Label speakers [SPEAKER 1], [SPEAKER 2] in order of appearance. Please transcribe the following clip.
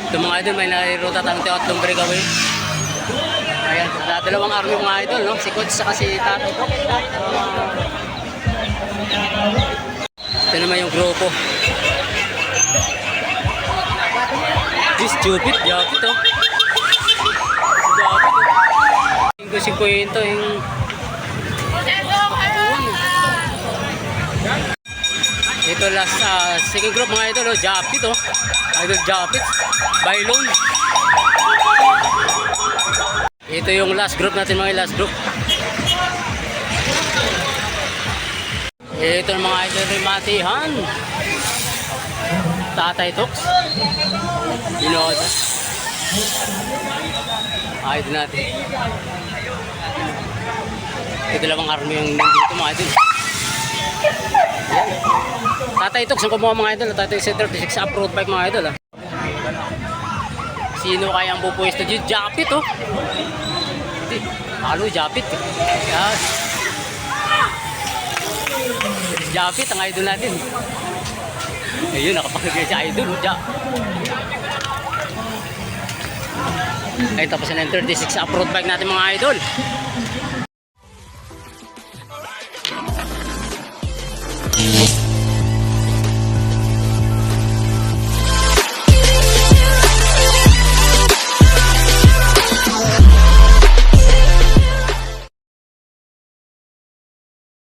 [SPEAKER 1] Ito mga idol, may nairuta tayong tatlong breakaway. Ayan, dalawang army mga idol, no? Si Coach saka si Tatay Tok. Ito naman yung grupo. This stupid, Japit, oh. Japit, oh. Yung 50 yung... Ito last second group mga idol, oh. Japit, oh. Idol Japit. Bailon. Ito yung last group natin mga last group. Ito yung mga idol Matihan. Tatay Toks. Binoda. Idol natin. Ito dalawang army yung nandito mga idol. Tatay Toks ang kumuha mga idol. Tatay 36 off-road bike mga idol. Sino kaya ang pupwesto dito? Japit, oh. Halo, Japit. Yan. Japit ang idol natin. Ayun, nakapagkagay si idol. Ay, tapos na yung 36 off-road bike natin mga idol.